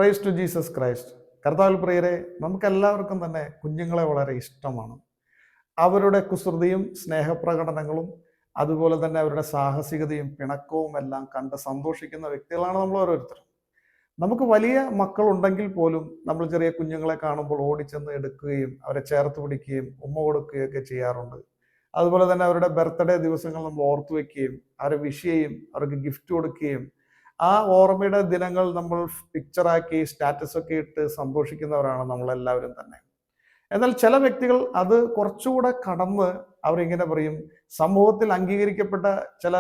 Price to Jesus Christ. കർത്താവിൽ പ്രിയരെ, നമുക്കെല്ലാവർക്കും തന്നെ കുഞ്ഞുങ്ങളെ വളരെ ഇഷ്ടമാണ്. അവരുടെ കുസൃതിയും സ്നേഹപ്രകടനങ്ങളും അതുപോലെ തന്നെ അവരുടെ സാഹസികതയും പിണക്കവും എല്ലാം കണ്ട് സന്തോഷിക്കുന്ന വ്യക്തികളാണ് നമ്മൾ ഓരോരുത്തരും. നമുക്ക് വലിയ മക്കളുണ്ടെങ്കിൽ പോലും നമ്മൾ ചെറിയ കുഞ്ഞുങ്ങളെ കാണുമ്പോൾ ഓടിച്ചെന്ന് എടുക്കുകയും അവരെ ചേർത്ത് പിടിക്കുകയും ഉമ്മ കൊടുക്കുകയൊക്കെ ചെയ്യാറുണ്ട്. അതുപോലെ തന്നെ അവരുടെ ബർത്ത്ഡേ ദിവസങ്ങൾ നമ്മൾ ഓർത്തു വെക്കുകയും അവരെ വിഷ് ചെയ്യും, അവർക്ക് ഗിഫ്റ്റ് കൊടുക്കുകയും ആ ഓർമ്മയുടെ ദിനങ്ങൾ നമ്മൾ പിക്ചറാക്കി സ്റ്റാറ്റസ് ഒക്കെ ഇട്ട് സന്തോഷിക്കുന്നവരാണ് നമ്മളെല്ലാവരും തന്നെ. എന്നാൽ ചില വ്യക്തികൾ അത് കുറച്ചുകൂടെ കടന്ന് അവരിങ്ങനെ പറയും, സമൂഹത്തിൽ അംഗീകരിക്കപ്പെട്ട ചില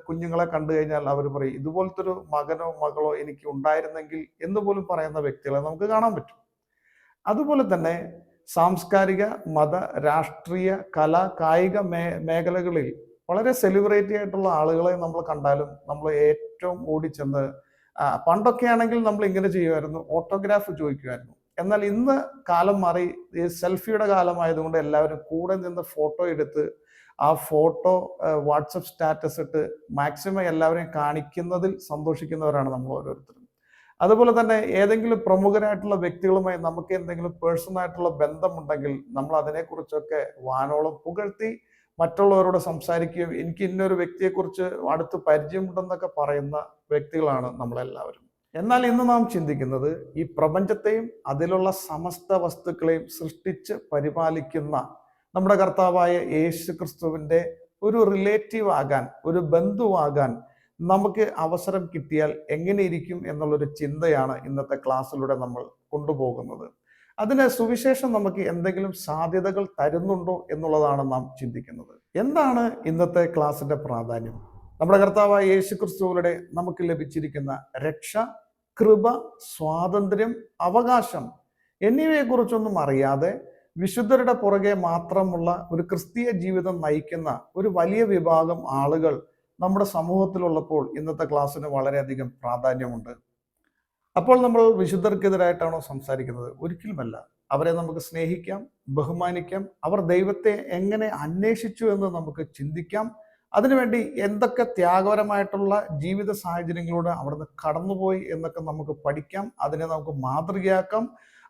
കുഞ്ഞുങ്ങളെ കണ്ടു കഴിഞ്ഞാൽ അവർ പറയും, ഇതുപോലത്തെ ഒരു മകനോ മകളോ എനിക്ക് ഉണ്ടായിരുന്നെങ്കിൽ എന്ന് പോലും പറയുന്ന വ്യക്തികളെ നമുക്ക് കാണാൻ പറ്റും. അതുപോലെ തന്നെ സാംസ്കാരിക, മത, രാഷ്ട്രീയ, കല, കായിക മേഖലകളിൽ വളരെ സെലിബ്രിറ്റി ആയിട്ടുള്ള ആളുകളെ നമ്മൾ കണ്ടാലും നമ്മൾ ഏറ്റവും ഓടിച്ചെന്ന് പണ്ടൊക്കെ ആണെങ്കിൽ നമ്മൾ ഇങ്ങനെ ചെയ്യുമായിരുന്നു, ഓട്ടോഗ്രാഫ് ചോദിക്കുമായിരുന്നു. എന്നാൽ ഇന്ന് കാലം മാറി, ഈ സെൽഫിയുടെ കാലമായതുകൊണ്ട് എല്ലാവരും കൂടെ നിന്ന് ഫോട്ടോ എടുത്ത് ആ ഫോട്ടോ വാട്സപ്പ് സ്റ്റാറ്റസ് ഇട്ട് മാക്സിമം എല്ലാവരെയും കാണിക്കുന്നതിൽ സന്തോഷിക്കുന്നവരാണ് നമ്മൾ ഓരോരുത്തരും. അതുപോലെ തന്നെ ഏതെങ്കിലും പ്രമുഖരായിട്ടുള്ള വ്യക്തികളുമായി നമുക്ക് എന്തെങ്കിലും പേഴ്സണലായിട്ടുള്ള ബന്ധമുണ്ടെങ്കിൽ നമ്മൾ അതിനെക്കുറിച്ചൊക്കെ വാനോളം പുകഴ്ത്തി മറ്റുള്ളവരോട് സംസാരിക്കുകയും എനിക്ക് ഇന്നൊരു വ്യക്തിയെക്കുറിച്ച് അടുത്ത് പരിചയമുണ്ടെന്നൊക്കെ പറയുന്ന വ്യക്തികളാണ് നമ്മളെല്ലാവരും. എന്നാൽ ഇന്ന് നാം ചിന്തിക്കുന്നത് ഈ പ്രപഞ്ചത്തെയും അതിലുള്ള സമസ്ത വസ്തുക്കളെയും സൃഷ്ടിച്ച് പരിപാലിക്കുന്ന നമ്മുടെ കർത്താവായ യേശു ക്രിസ്തുവിൻ്റെ ഒരു റിലേറ്റീവ് ആകാൻ, ഒരു ബന്ധുവാകാൻ നമുക്ക് അവസരം കിട്ടിയാൽ എങ്ങനെയിരിക്കും എന്നുള്ളൊരു ചിന്തയാണ് ഇന്നത്തെ ക്ലാസ്സിലൂടെ നമ്മൾ കൊണ്ടുപോകുന്നത്. അതിന് സുവിശേഷം നമുക്ക് എന്തെങ്കിലും സാധ്യതകൾ തരുന്നുണ്ടോ എന്നുള്ളതാണ് നാം ചിന്തിക്കുന്നത്. എന്താണ് ഇന്നത്തെ ക്ലാസ്സിന്റെ പ്രാധാന്യം? നമ്മുടെ കർത്താവായ യേശു ക്രിസ്തുവിലൂടെ നമുക്ക് ലഭിച്ചിരിക്കുന്ന രക്ഷ, കൃപ, സ്വാതന്ത്ര്യം, അവകാശം എന്നിവയെക്കുറിച്ചൊന്നും അറിയാതെ വിശുദ്ധരുടെ പുറകെ മാത്രമുള്ള ഒരു ക്രിസ്തീയ ജീവിതം നയിക്കുന്ന ഒരു വലിയ വിഭാഗം ആളുകൾ നമ്മുടെ സമൂഹത്തിലുള്ളപ്പോൾ ഇന്നത്തെ ക്ലാസ്സിന് വളരെയധികം പ്രാധാന്യമുണ്ട്. അപ്പോൾ നമ്മൾ വിശുദ്ധർക്കെതിരായിട്ടാണോ സംസാരിക്കുന്നത്? ഒരിക്കലുമല്ല. അവരെ നമുക്ക് സ്നേഹിക്കാം, ബഹുമാനിക്കാം. അവർ ദൈവത്തെ എങ്ങനെ അന്വേഷിച്ചു എന്ന് നമുക്ക് ചിന്തിക്കാം. അതിനുവേണ്ടി എന്തൊക്കെ ത്യാഗപരമായിട്ടുള്ള ജീവിത സാഹചര്യങ്ങളിലൂടെ അവിടുന്ന് കടന്നുപോയി എന്നൊക്കെ നമുക്ക് പഠിക്കാം. അതിനെ നമുക്ക് മാതൃകയാക്കാം.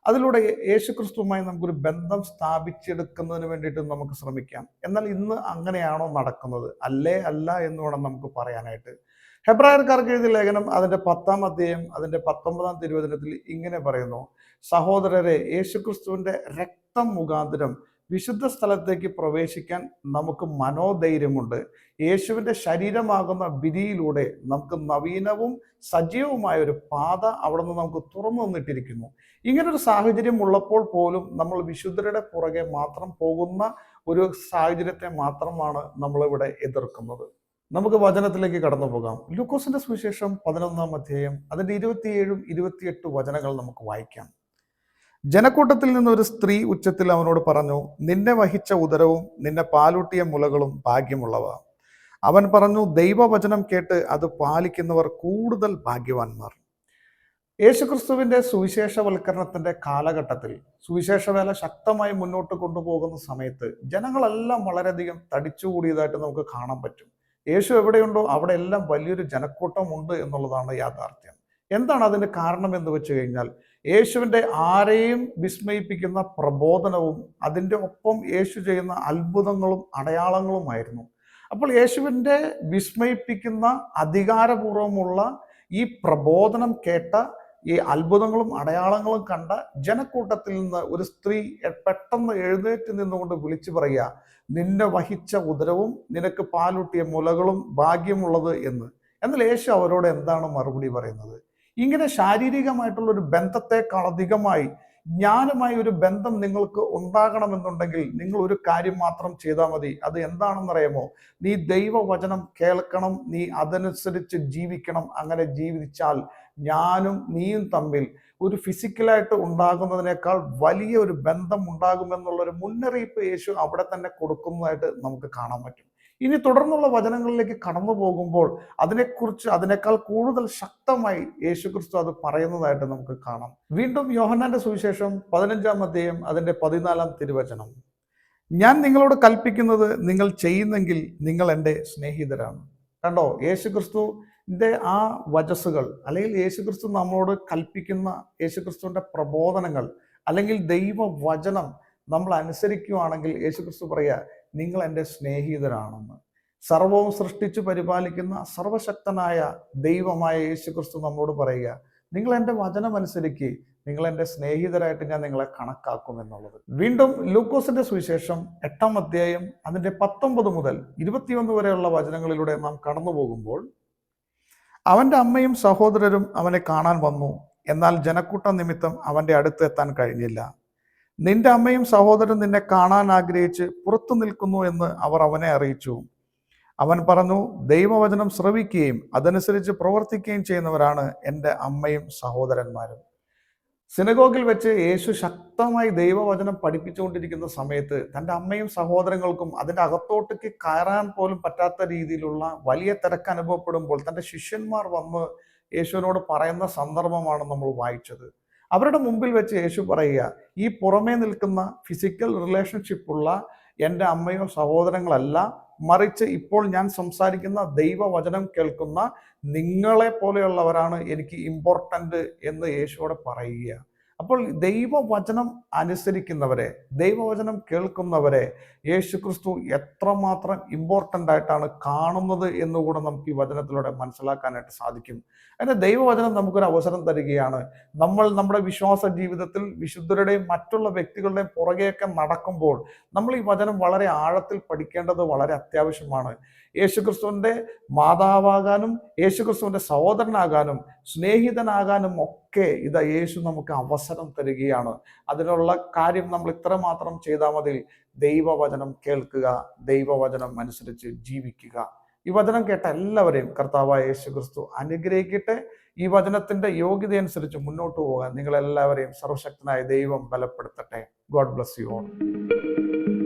അതിലൂടെ യേശുക്രിസ്തുവുമായി നമുക്കൊരു ബന്ധം സ്ഥാപിച്ചെടുക്കുന്നതിന് വേണ്ടിയിട്ട് നമുക്ക് ശ്രമിക്കാം. എന്നാൽ ഇന്ന് അങ്ങനെയാണോ നടക്കുന്നത്? അല്ല എന്ന് വേണം നമുക്ക് പറയാനായിട്ട്. ഹെബ്രായർക്കാർക്ക് എഴുതിയ ലേഖനം അതിന്റെ 10-ാം അധ്യായം അതിന്റെ 19-ാം തിരുവചനത്തിൽ ഇങ്ങനെ പറയുന്നു: സഹോദരരെ, യേശുക്രിസ്തുവിന്റെ രക്തം മുഖാന്തരം വിശുദ്ധ സ്ഥലത്തേക്ക് പ്രവേശിക്കാൻ നമുക്ക് മനോധൈര്യമുണ്ട്. യേശുവിന്റെ ശരീരമാകുന്ന ബലിയിലൂടെ നമുക്ക് നവീനവും സജീവമായ ഒരു പാത അവിടെ നിന്ന് നമുക്ക് തുറന്നു തന്നിട്ടിരിക്കുന്നു. ഇങ്ങനൊരു സാഹചര്യം ഉള്ളപ്പോൾ പോലും നമ്മൾ വിശുദ്ധരുടെ പുറകെ മാത്രം പോകുന്ന ഒരു സാഹചര്യത്തെ മാത്രമാണ് നമ്മളിവിടെ എതിർക്കുന്നത്. നമുക്ക് വചനത്തിലേക്ക് കടന്നു പോകാം. ലൂക്കോസിന്റെ സുവിശേഷം 11-ാം അധ്യായം അതിന്റെ 27-ഉം 28 വചനങ്ങൾ നമുക്ക് വായിക്കാം. ജനക്കൂട്ടത്തിൽ നിന്ന് ഒരു സ്ത്രീ ഉച്ചത്തിൽ അവനോട് പറഞ്ഞു, നിന്നെ വഹിച്ച ഉദരവും നിന്നെ പാലൂട്ടിയ മുലകളും ഭാഗ്യമുള്ളവ. അവൻ പറഞ്ഞു, ദൈവവചനം കേട്ട് അത് പാലിക്കുന്നവർ കൂടുതൽ ഭാഗ്യവാന്മാർ. യേശുക്രിസ്തുവിന്റെ സുവിശേഷവൽക്കരണത്തിന്റെ കാലഘട്ടത്തിൽ സുവിശേഷവേല ശക്തമായി മുന്നോട്ട് കൊണ്ടുപോകുന്ന സമയത്ത് ജനങ്ങളെല്ലാം വളരെയധികം തടിച്ചുകൂടിയതായിട്ട് നമുക്ക് കാണാൻ പറ്റും. യേശു എവിടെയുണ്ടോ അവിടെ എല്ലാം വലിയൊരു ജനക്കൂട്ടമുണ്ട് എന്നുള്ളതാണ് യാഥാർത്ഥ്യം. എന്താണ് അതിന് കാരണം എന്ന് വെച്ച് കഴിഞ്ഞാൽ, യേശുവിൻ്റെ ആരെയും വിസ്മയിപ്പിക്കുന്ന പ്രബോധനവും അതിൻ്റെ ഒപ്പം യേശു ചെയ്യുന്ന അത്ഭുതങ്ങളും അടയാളങ്ങളുമായിരുന്നു. അപ്പോൾ യേശുവിൻ്റെ വിസ്മയിപ്പിക്കുന്ന അധികാരപൂർവമുള്ള ഈ പ്രബോധനം കേട്ട, ഈ അത്ഭുതങ്ങളും അടയാളങ്ങളും കണ്ട ജനക്കൂട്ടത്തിൽ നിന്ന് ഒരു സ്ത്രീ പെട്ടെന്ന് എഴുന്നേറ്റ് നിന്നുകൊണ്ട് വിളിച്ചു പറയുക, നിന്നെ വഹിച്ച ഉദരവും നിനക്ക് പാലൂട്ടിയ മുലകളും ഭാഗ്യമുള്ളത് എന്ന്. എന്നാൽ യേശു അവരോട് എന്താണ് മറുപടി പറയുന്നത്? ഇങ്ങനെ ശാരീരികമായിട്ടുള്ളൊരു ബന്ധത്തെക്കാൾ അധികമായി ജ്ഞാനമായ ഒരു ബന്ധം നിങ്ങൾക്ക് ഉണ്ടാകണമെന്നുണ്ടെങ്കിൽ നിങ്ങൾ ഒരു കാര്യം മാത്രം ചെയ്താൽ മതി. അത് എന്താണെന്നറിയാമോ? നീ ദൈവവചനം കേൾക്കണം, നീ അതനുസരിച്ച് ജീവിക്കണം. അങ്ങനെ ജീവിച്ചാൽ ഞാനും നീയും തമ്മിൽ ഒരു ഫിസിക്കലായിട്ട് ഉണ്ടാകുന്നതിനേക്കാൾ വലിയ ഒരു ബന്ധം ഉണ്ടാകുമെന്നുള്ളൊരു മുന്നറിയിപ്പ് യേശു അവിടെ തന്നെ കൊടുക്കുന്നതായിട്ട് നമുക്ക് കാണാൻ പറ്റും. ഇനി തുടർന്നുള്ള വചനങ്ങളിലേക്ക് കടന്നു പോകുമ്പോൾ അതിനേക്കാൾ കൂടുതൽ ശക്തമായി യേശുക്രിസ്തു അത് പറയുന്നതായിട്ട് നമുക്ക് കാണാം. വീണ്ടും യോഹന്നാന്റെ സുവിശേഷം 15-ാം അധ്യായം അതിന്റെ 14-ാം തിരുവചനം: ഞാൻ നിങ്ങളോട് കൽപ്പിക്കുന്നത് നിങ്ങൾ ചെയ്യുന്നെങ്കിൽ നിങ്ങൾ എൻ്റെ സ്നേഹിതരാണ്. കണ്ടോ, യേശുക്രിസ്തു ആ വചസ്സുകൾ, അല്ലെങ്കിൽ യേശുക്രിസ്തു നമ്മളോട് കൽപ്പിക്കുന്ന യേശുക്രിസ്തുവിൻ്റെ പ്രബോധനങ്ങൾ, അല്ലെങ്കിൽ ദൈവവചനം നമ്മൾ അനുസരിക്കുകയാണെങ്കിൽ യേശുക്രിസ്തു പറയുക, നിങ്ങൾ എൻ്റെ സ്നേഹിതരാണെന്ന്. സർവവും സൃഷ്ടിച്ചു പരിപാലിക്കുന്ന സർവശക്തനായ ദൈവമായ യേശുക്രിസ്തു നമ്മളോട് പറയുക, നിങ്ങൾ എൻ്റെ വചനം അനുസരിക്കുക, നിങ്ങൾ എൻ്റെ സ്നേഹിതരായിട്ട് ഞാൻ നിങ്ങളെ കണക്കാക്കും എന്നുള്ളത്. വീണ്ടും ലൂക്കോസിന്റെ സുവിശേഷം 8-ാം അധ്യായം അതിൻ്റെ 19 മുതൽ 21 വരെയുള്ള വചനങ്ങളിലൂടെ നാം കടന്നു പോകുമ്പോൾ, അവൻ്റെ അമ്മയും സഹോദരരും അവനെ കാണാൻ വന്നു, എന്നാൽ ജനക്കൂട്ടം നിമിത്തം അവൻ്റെ അടുത്ത് എത്താൻ കഴിഞ്ഞില്ല. നിന്റെ അമ്മയും സഹോദരൻ നിന്നെ കാണാൻ ആഗ്രഹിച്ച് പുറത്തു നിൽക്കുന്നു എന്ന് അവർ അവനെ അറിയിച്ചു. അവൻ പറഞ്ഞു, ദൈവവചനം ശ്രവിക്കുകയും അതനുസരിച്ച് പ്രവർത്തിക്കുകയും ചെയ്യുന്നവരാണ് എൻ്റെ അമ്മയും സഹോദരന്മാരും. സിനഗോഗിൽ വെച്ച് യേശു ശക്തമായി ദൈവവചനം പഠിപ്പിച്ചുകൊണ്ടിരിക്കുന്ന സമയത്ത് തൻ്റെ അമ്മയും സഹോദരങ്ങൾക്കും അതിൻ്റെ അകത്തോട്ടേക്ക് കയറാൻ പോലും പറ്റാത്ത രീതിയിലുള്ള വലിയ തിരക്ക് അനുഭവപ്പെടുമ്പോൾ തൻ്റെ ശിഷ്യന്മാർ വന്ന് യേശുവിനോട് പറയുന്ന സന്ദർഭമാണ് നമ്മൾ വായിച്ചത്. അവരുടെ മുമ്പിൽ വെച്ച് യേശു പറയുക, ഈ പുറമേ നിൽക്കുന്ന ഫിസിക്കൽ റിലേഷൻഷിപ്പുള്ള എൻ്റെ അമ്മയോ സഹോദരങ്ങളല്ല, മറിച്ച് ഇപ്പോൾ ഞാൻ സംസാരിക്കുന്ന ദൈവവചനം കേൾക്കുന്ന നിങ്ങളെ പോലെയുള്ളവരാണ് എനിക്ക് ഇമ്പോർട്ടൻ്റ് എന്ന് യേശുവോട് പറയുക. അപ്പോൾ ദൈവവചനം അനുസരിക്കുന്നവരെ, ദൈവവചനം കേൾക്കുന്നവരെ യേശുക്രിസ്തു എത്രമാത്രം ഇമ്പോർട്ടൻ്റ് ആയിട്ടാണ് കാണുന്നത് എന്നുകൂടെ നമുക്ക് ഈ വചനത്തിലൂടെ മനസ്സിലാക്കാനായിട്ട് സാധിക്കും. അതിന് ദൈവവചനം നമുക്കൊരു അവസരം തരികയാണ്. നമ്മൾ നമ്മുടെ വിശ്വാസ ജീവിതത്തിൽ വിശുദ്ധരുടെയും മറ്റുള്ള വ്യക്തികളുടെയും പുറകെയൊക്കെ നടക്കുമ്പോൾ നമ്മൾ ഈ വചനം വളരെ ആഴത്തിൽ പഠിക്കേണ്ടത് വളരെ അത്യാവശ്യമാണ്. യേശുക്രിസ്തുവിൻ്റെ മാതാവാകാനും യേശുക്രിസ്തുവിൻ്റെ സഹോദരനാകാനും സ്നേഹിതനാകാനും ഒക്കെ ഇതാ യേശു നമുക്ക് അവസരം തരികയാണ്. അതിനുള്ള കാര്യം നമ്മൾ ഇത്രമാത്രം ചെയ്താൽ മതി: ദൈവവചനം കേൾക്കുക, ദൈവവചനം അനുസരിച്ച് ജീവിക്കുക. ഈ വചനം കേട്ട എല്ലാവരെയും കർത്താവായ യേശുക്രിസ്തു അനുഗ്രഹിക്കട്ടെ. ഈ വചനത്തിന്റെ യോഗ്യത അനുസരിച്ച് മുന്നോട്ട് പോകാൻ നിങ്ങളെല്ലാവരെയും സർവശക്തനായ ദൈവം ബലപ്പെടുത്തട്ടെ. God bless you all.